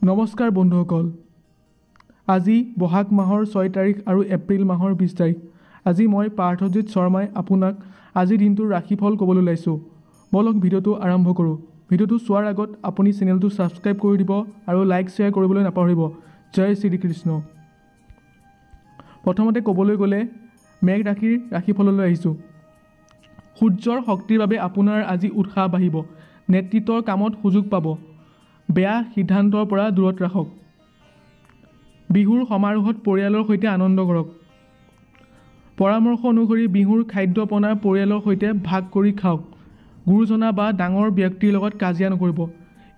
নমস্কাৰ বন্ধুসকল আজি বহাগ মাহৰ 6 তাৰিখ আৰু এপ্ৰিল মাহৰ 20 তাৰিখ আজি মই পাৰ্থজিৎ শৰ্মাই আপোনাক আজি দিনটোৰ ৰাশিফল ক'বলৈ ওলাইছোঁ বলক ভিডিঅ'টো আৰম্ভ কৰোঁ ভিডিঅ'টো চোৱাৰ আগত আপুনি চেনেলটো সাবস্ক্ৰাইব কৰি দিব আৰু লাইক শ্বেয়াৰ কৰিবলৈ নাপাহৰিব জয় শ্ৰী কৃষ্ণ প্ৰথমতে ক'বলৈ গ'লে মেঘ ৰাশিৰ ৰাশিফললৈ আহিছোঁ সূৰ্যৰ শক্তিৰ বাবে আপোনাৰ আজি উৎসাহ বাঢ়িব নেতৃত্বৰ কামত সুযোগ পাব বেয়া সিদ্ধান্তৰ পৰা দূৰত ৰাখক বিহুৰ সমাৰোহত পৰিয়ালৰ সৈতে আনন্দ কৰক পৰামৰ্শ অনুসৰি বিহুৰ খাদ্যপনা পৰিয়ালৰ সৈতে ভাগ কৰি খাওক গুৰুজনা বা ডাঙৰ ব্যক্তিৰ লগত কাজিয়া নকৰিব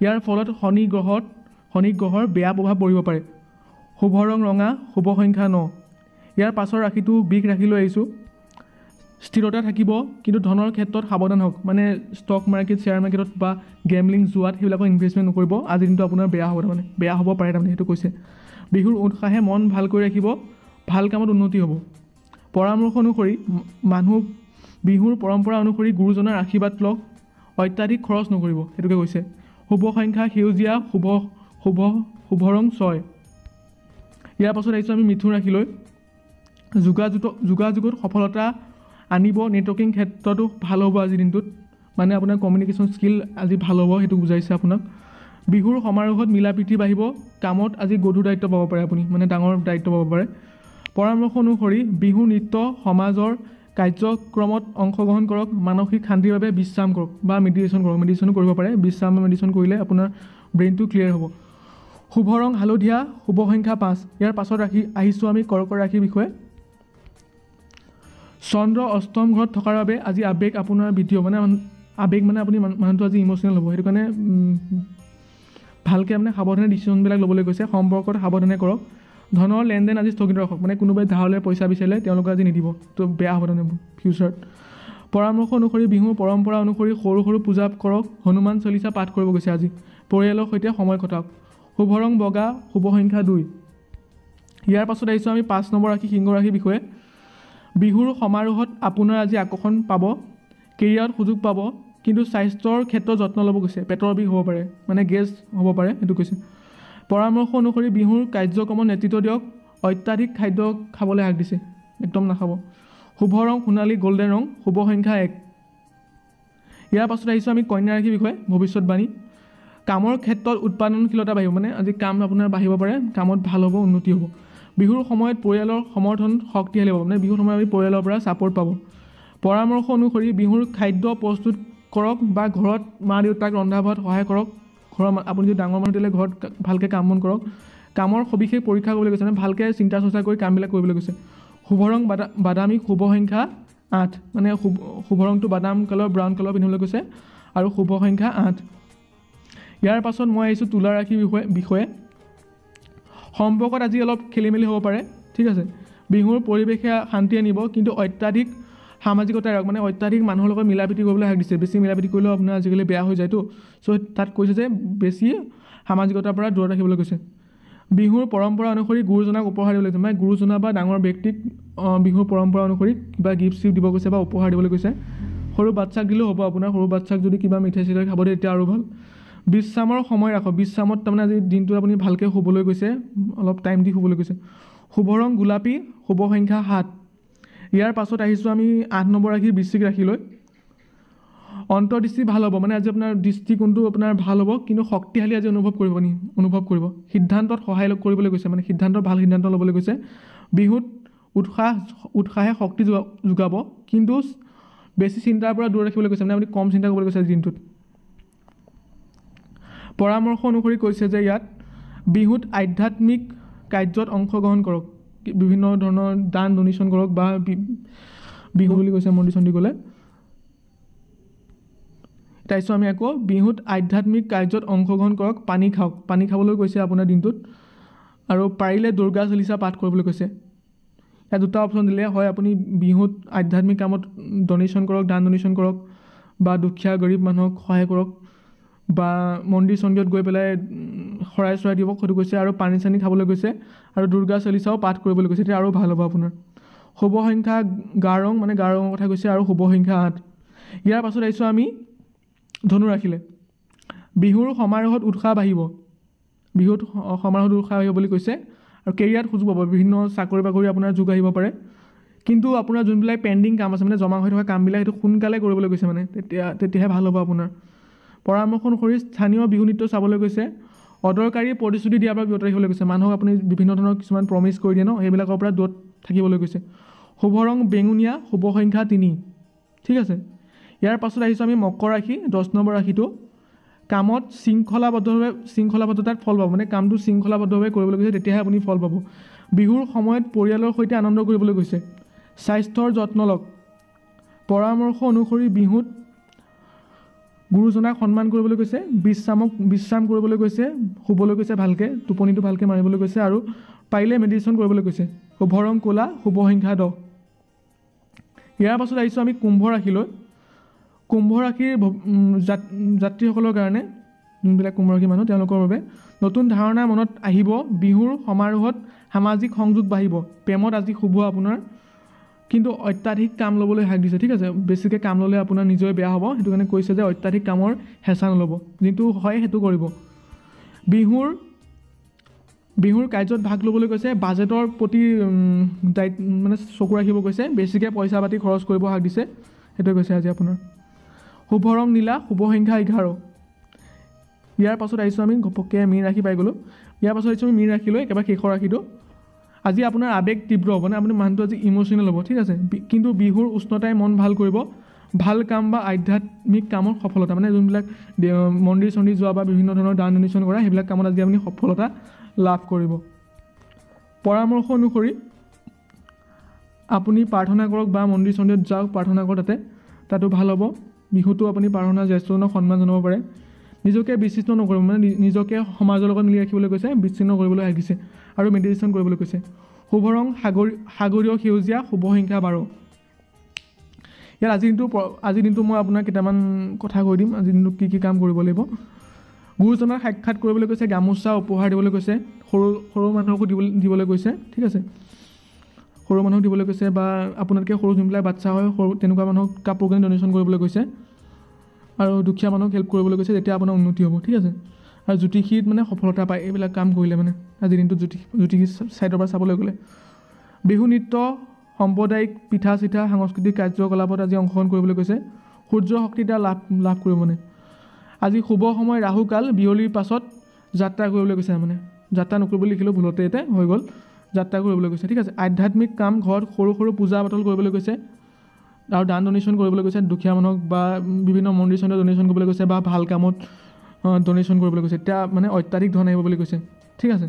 ইয়াৰ ফলত শনি গ্ৰহৰ বেয়া প্ৰভাৱ পৰিব পাৰে শুভ ৰং ৰঙা শুভ সংখ্যা 9 ইয়াৰ পাছৰ ৰাশিটো বিষ ৰাশিলৈ আহিছোঁ স্থিৰতা থাকিব কিন্তু ধনৰ ক্ষেত্ৰত সাৱধান হওক মানে ষ্টক মাৰ্কেট শ্বেয়াৰ মাৰ্কেটত বা গেমলিং জুৱাত সেইবিলাকত ইনভেষ্টমেণ্ট নকৰিব আজি দিনটো আপোনাৰ বেয়া হ'ব পাৰে তাৰমানে সেইটো কৈছে বিহুৰ উৎসাহে মন ভাল কৰি ৰাখিব ভাল কামত উন্নতি হ'ব পৰামৰ্শ অনুসৰি মানুহ বিহুৰ পৰম্পৰা অনুসৰি গুৰুজনাৰ আশীৰ্বাদ লওক অত্যাধিক খৰচ নকৰিব সেইটোকে কৈছে শুভ সংখ্যা সেউজীয়া শুভ ৰং 6 ইয়াৰ পাছত আহিছোঁ আমি মিথুন ৰাশিলৈ যোগাযোগত সফলতা আনিব নেটৱৰ্কিং ক্ষেত্ৰতো ভাল হ'ব আজি দিনটোত মানে আপোনাৰ কমিউনিকেশ্যন স্কিল আজি ভাল হ'ব সেইটো বুজাইছে আপোনাক বিহুৰ সমাৰোহত মিলাপ্ৰীতি বাঢ়িব কামত আজি গধুৰ দায়িত্ব পাব পাৰে আপুনি মানে ডাঙৰ দায়িত্ব পাব পাৰে পৰামৰ্শ অনুসৰি বিহু নৃত্য সমাজৰ কাৰ্যক্ৰমত অংশগ্ৰহণ কৰক মানসিক শান্তিৰ বাবে বিশ্ৰাম কৰক বা মেডিটেশ্যনো কৰিব পাৰে বিশ্ৰাম মেডিটেশ্যন কৰিলে আপোনাৰ ব্ৰেইনটো ক্লিয়াৰ হ'ব শুভ ৰং হালধীয়া শুভ সংখ্যা 5 ইয়াৰ পাছত আহিছোঁ আমি কৰ্কট ৰাশিৰ বিষয়ে চন্দ্ৰ অষ্টম ঘৰত থকাৰ বাবে আজি আৱেগ আপোনাৰ বৃদ্ধি হ'ব মানে আৱেগ মানে আপুনি মানুহটো আজি ইম'চনেল হ'ব সেইটো কাৰণে ভালকৈ মানে সাৱধানে ডিচিশ্যনবিলাক ল'বলৈ কৈছে সম্পৰ্কত সাৱধানে কৰক ধনৰ লেনদেন আজি স্থগিত ৰাখক মানে কোনোবাই ধাৰলৈ পইচা বিচাৰিলে তেওঁলোকে আজি নিদিব তো বেয়া হ'ব তাৰমানে ফিউচাৰত পৰামৰ্শ অনুসৰি বিহুৰ পৰম্পৰা অনুসৰি সৰু সৰু পূজা কৰক হনুমান চলিচা পাঠ কৰিব গৈছে আজি পৰিয়ালৰ সৈতে সময় কটাওক শুভ ৰং বগা শুভ সংখ্যা 2 ইয়াৰ পাছত আহিছোঁ আমি 5 নম্বৰ ৰাশি সিংহ ৰাশিৰ বিষয়ে বিহুৰ সমাৰোহত আপোনাৰ আজি আকৰ্ষণ পাব কেৰিয়াৰত সুযোগ পাব কিন্তু স্বাস্থ্যৰ ক্ষেত্ৰত যত্ন ল'ব গৈছে পেটৰ বিষ হ'ব পাৰে মানে গেছ হ'ব পাৰে সেইটো কৈছে পৰামৰ্শ অনুসৰি বিহুৰ কাৰ্যক্ৰমত নেতৃত্ব দিয়ক অত্যাধিক খাদ্য খাবলৈ হাক দিছে একদম নাখাব শুভ ৰং সোণালী গল্ডেন ৰং শুভ সংখ্যা 1 ইয়াৰ পাছত আহিছোঁ আমি কন্যা ৰাশিৰ বিষয়ে ভৱিষ্যতবাণী কামৰ ক্ষেত্ৰত উৎপাদনশীলতা বাঢ়িব মানে আজি কাম আপোনাৰ বাঢ়িব পাৰে কামত ভাল হ'ব উন্নতি হ'ব বিহুৰ সময়ত পৰিয়ালৰ সমৰ্থন শক্তিশালী হ'ব মানে বিহুৰ সময়ত আমি পৰিয়ালৰ পৰা ছাপোৰ্ট পাব পৰামৰ্শ অনুসৰি বিহুৰ খাদ্য প্ৰস্তুত কৰক বা ঘৰত মা দেউতাক ৰন্ধা বঢ়াত সহায় কৰক আপুনি যদি ডাঙৰ মানুহ দিলে ঘৰত ভালকৈ কাম বন কৰক কামৰ সবিশেষ পৰীক্ষা কৰিবলৈ কৈছে মানে ভালকৈ চিন্তা চৰ্চা কৰি কামবিলাক কৰিবলৈ কৈছে শুভ ৰং বাদামী শুভ সংখ্যা 8 মানে শুভ ৰংটো বাদাম কালাৰ ব্ৰাউন কালাৰ পিন্ধিবলৈ কৈছে আৰু শুভ সংখ্যা 8 ইয়াৰ পাছত মই আহিছোঁ তুলা ৰাশিৰ বিষয়ে সম্পৰ্কত আজি অলপ খেলিমেলি হ'ব পাৰে ঠিক আছে বিহুৰ পৰিৱেশে শান্তি আনিব কিন্তু অত্যাধিক সামাজিকতা ৰাখক মানে অত্যাধিক মানুহৰ লগত মিলাপ্ৰীতি কৰিবলৈ হাক দিছে বেছি মিলাপ্ৰীতি কৰিলেও আপোনাৰ আজিকালি বেয়া হৈ যায়তো চ' তাত কৈছে যে বেছি সামাজিকতাৰ পৰা দূৰত ৰাখিবলৈ কৈছে বিহুৰ পৰম্পৰা অনুসৰি গুৰুজনাক উপহাৰ দিবলৈ কৈছে মানে গুৰুজনা বা ডাঙৰ ব্যক্তিক বিহুৰ পৰম্পৰা অনুসৰি কিবা গিফ্ট চিফ্ট দিব কৈছে বা উপহাৰ দিবলৈ কৈছে সৰু বাচ্চাক দিলেও হ'ব আপোনাৰ সৰু বাচ্চাক যদি কিবা মিঠাই চিঠাই খাব দিয়ে তেতিয়া আৰু ভাল বিশ্ৰামৰ সময় ৰাখক বিশ্ৰামত তাৰমানে আজি দিনটো আপুনি ভালকৈ শুবলৈ গৈছে অলপ টাইম দি শুবলৈ গৈছে শুভ ৰং গোলাপী শুভ সংখ্যা 7 ইয়াৰ পাছত আহিছোঁ আমি 8 নম্বৰ ৰাশি বৃশ্চিক ৰাশিলৈ অন্তৰ্দৃষ্টি ভাল হ'ব মানে আজি আপোনাৰ দৃষ্টিকোণটো আপোনাৰ ভাল হ'ব কিন্তু শক্তিশালী আজি অনুভৱ কৰিব সিদ্ধান্তত সহায় কৰিবলৈ গৈছে মানে ভাল সিদ্ধান্ত ল'বলৈ গৈছে বিহুত উৎসাহে শক্তি যোগাব কিন্তু বেছি চিন্তাৰ পৰা দূৰত ৰাখিবলৈ কৈছে মানে আপুনি কম চিন্তা কৰিবলৈ কৈছে দিনটোত পৰামৰ্শ অনুসৰি কৈছে যে ইয়াত বিহুত আধ্যাত্মিক কাৰ্যত অংশগ্ৰহণ কৰক বিভিন্ন ধৰণৰ দান ডনেশ্যন কৰক বা বিহু বুলি কৈছে মন্দিৰ চন্দিৰ গ'লে তাৰপিছত আমি আকৌ বিহুত আধ্যাত্মিক কাৰ্যত অংশগ্ৰহণ কৰক পানী খাওক পানী খাবলৈ কৈছে আপোনাৰ দিনটোত আৰু পাৰিলে দুৰ্গা চলিচা পাঠ কৰিবলৈ কৈছে ইয়াত দুটা অপশ্যন দিলে হয় আপুনি বিহুত আধ্যাত্মিক কামত ডনেশ্যন কৰক দান ডনেশ্যন কৰক বা দুখীয়া গৰীব মানুহক সহায় কৰক বা মন্দিৰ চন্দিৰত গৈ পেলাই শৰাই দিব সেইটো কৈছে আৰু পানী চানী খাবলৈ কৈছে আৰু দুৰ্গা চলিচাও পাঠ কৰিবলৈ কৈছে তেতিয়া আৰু ভাল হ'ব আপোনাৰ শুভ সংখ্যা গা ৰং ৰঙৰ কথা কৈছে আৰু শুভ সংখ্যা 8 ইয়াৰ পাছত আহিছোঁ আমি ধনু ৰাশিলৈ বিহুৰ সমাৰোহত উৎসাহ বাঢ়িব বিহুত সমাৰোহ উৎসাহ আহিব বুলি কৈছে আৰু কেৰিয়াৰত সুযোগ পাব বিভিন্ন চাকৰি বাকৰি আপোনাৰ যোগ আহিব পাৰে কিন্তু আপোনাৰ যোনবিলাক পেণ্ডিং কাম আছে মানে জমা হৈ থকা কামবিলাক সেইটো সোনকালে কৰিবলৈ কৈছে মানে তেতিয়াহে ভাল হ'ব আপোনাৰ পৰামৰ্শ অনুসৰি স্থানীয় বিহু নৃত্য চাবলৈ গৈছে অদৰকাৰী প্ৰতিশ্ৰুতি দিয়াৰ পৰা বিৰত ৰাখিবলৈ কৈছে মানুহক আপুনি বিভিন্ন ধৰণৰ কিছুমান প্ৰমিছ কৰি দিয়ে ন সেইবিলাকৰ পৰা দূৰত থাকিবলৈ কৈছে শুভ ৰং বেঙুনীয়া শুভ সংখ্যা 3 ঠিক আছে ইয়াৰ পাছত আহিছোঁ আমি মকৰ ৰাশি 10 নম্বৰ ৰাশিটো কামত শৃংখলাবদ্ধতাত ফল পাব মানে কামটো শৃংখলাবদ্ধভাৱে কৰিবলৈ কৈছে তেতিয়াহে আপুনি ফল পাব বিহুৰ সময়ত পৰিয়ালৰ সৈতে আনন্দ কৰিবলৈ কৈছে স্বাস্থ্যৰ যত্ন লওক পৰামৰ্শ অনুসৰি বিহুত গুৰুজনাক সন্মান কৰিবলৈ কৈছে বিশ্ৰাম কৰিবলৈ কৈছে শুবলৈ কৈছে ভালকৈ টোপনিটো ভালকৈ মাৰিবলৈ কৈছে আৰু পাৰিলে মেডিটেশ্যন কৰিবলৈ কৈছে শুভ ৰং ক'লা শুভ সংখ্যা 10 ইয়াৰ পাছত আহিছোঁ আমি কুম্ভ ৰাশিলৈ কুম্ভ ৰাশিৰ যাত্ৰীসকলৰ কাৰণে যোনবিলাক কুম্ভ ৰাশিৰ মানুহ তেওঁলোকৰ বাবে নতুন ধাৰণা মনত আহিব বিহুৰ সমাৰোহত সামাজিক সংযোগ বাঢ়িব প্ৰেমত আজি শুভ আপোনাৰ কিন্তু অত্যাধিক কাম ল'বলৈ হাক দিছে ঠিক আছে বেছিকৈ কাম ল'লে আপোনাৰ নিজৰে বেয়া হ'ব সেইটো কাৰণে কৈছে যে অত্যাধিক কামৰ হেঁচা নল'ব যিটো হয় সেইটো কৰিব বিহুৰ কাৰ্যত ভাগ ল'বলৈ কৈছে বাজেটৰ প্ৰতি মানে চকু ৰাখিব কৈছে বেছিকৈ পইচা পাতি খৰচ কৰিব হাক দিছে সেইটোৱে কৈছে আজি আপোনাৰ শুভ ৰং নীলা শুভ সংখ্যা 11 ইয়াৰ পাছত আহিছোঁ আমি ঘপককৈ মীন ৰাশি পাই গ'লোঁ ইয়াৰ পাছত আহিছোঁ আমি মীন ৰাশিলৈ একেবাৰে শেষৰ ৰাশিটো আজি আপোনাৰ আৱেগ তীব্ৰ হ'ব মানে আপুনি মানুহটো আজি ইম'চনেল হ'ব ঠিক আছে কিন্তু বিহুৰ উষ্ণতাই মন ভাল কৰিব ভাল কাম বা আধ্যাত্মিক কামৰ সফলতা মানে যোনবিলাক মন্দিৰ চন্দিৰ যোৱা বা বিভিন্ন ধৰণৰ দান ডনেশ্যন কৰা সেইবিলাক কামত আজি আপুনি সফলতা লাভ কৰিব পৰামৰ্শ অনুসৰি আপুনি প্ৰাৰ্থনা কৰক বা মন্দিৰ চন্দিৰত যাওক প্ৰাৰ্থনা কৰক তাতো ভাল হ'ব বিহুটো আপুনি প্ৰাৰ্থনা জ্যেষ্ঠজনক সন্মান জনাব পাৰে নিজকে বিচ্ছিন্ন নকৰিব মানে নিজকে সমাজৰ লগত মিলি ৰাখিবলৈ কৈছে বিচ্ছিন্ন কৰিবলৈ আহিছে আৰু মেডিটেশ্যন কৰিবলৈ কৈছে শুভ ৰং সাগৰীয় সেউজীয়া শুভ সংখ্যা 12 ইয়াৰ আজিৰ দিনটো মই আপোনাক কেইটামান কথা কৈ দিম আজিৰ দিনটো কি কাম কৰিব লাগিব গুৰুজনাক সাক্ষাৎ কৰিবলৈ কৈছে গামোচা উপহাৰ দিবলৈ কৈছে সৰু মানুহকো দিবলৈ কৈছে ঠিক আছে সৰু মানুহক দিবলৈ কৈছে বা আপোনাতকৈ সৰু যোনবিলাক বাচ্চা হয় সৰু তেনেকুৱা মানুহক কাপোৰ কানি ডনেশ্যন কৰিবলৈ কৈছে আৰু দুখীয়া মানুহক হেল্প কৰিবলৈ কৈছে তেতিয়া আপোনাৰ উন্নতি হ'ব ঠিক আছে আৰু জ্যোতিষীত মানে সফলতা পায় এইবিলাক কাম কৰিলে মানে আজিৰ দিনটোত জ্যোতিষী ছাইডৰ পৰা চাবলৈ গ'লে বিহু নৃত্য সাম্প্ৰদায়িক পিঠা চিঠা সাংস্কৃতিক কাৰ্যকলাপত আজি অংশগ্ৰহণ কৰিবলৈ কৈছে সূৰ্য শক্তিৰ দ্বাৰা লাভ কৰিব মানে আজি শুভ সময় ৰাহুকাল বিয়লিৰ পাছত যাত্ৰা কৰিবলৈ কৈছে মানে যাত্ৰা নকৰিবলৈ লিখিলোঁ ভুলতে এতে হৈ গ'ল যাত্ৰা কৰিবলৈ কৈছে ঠিক আছে আধ্যাত্মিক কাম ঘৰত সৰু সৰু পূজা পাতল কৰিবলৈ কৈছে আৰু দান ডনেশ্যন কৰিবলৈ কৈছে দুখীয়া মানুহক বা বিভিন্ন মন্দিৰ চন্দিৰ ডনেশ্যন কৰিবলৈ কৈছে বা ভাল কামত ডনেশ্যন কৰিবলৈ কৈছে তেতিয়া মানে অত্যাধিক ধন আহিব বুলি কৈছে ঠিক আছে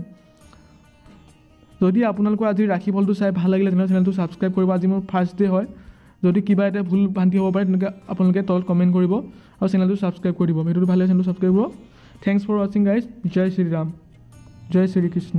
যদি আপোনালোকৰ আজিৰ ৰাশিফলটো চাই ভাল লাগিলে তেনেহ'লে চেনেলটো ছাবস্ক্ৰাইব কৰিব আজি মোৰ ফাৰ্ষ্ট ডে হয় যদি কিবা এটা ভুল ভ্ৰান্তি হ'ব পাৰে তেনেকৈ আপোনালোকে তলত কমেণ্ট কৰিব আৰু চেনেলটো ছাবস্ক্ৰাইব কৰি দিব ভিডিঅ'টো ভাল লাগে চেনেলটো ছাবস্ক্ৰাইব কৰিব থেংকছ ফৰ ৱাচিং গাইজ জয় শ্ৰীৰাম জয় শ্ৰীকৃষ্ণ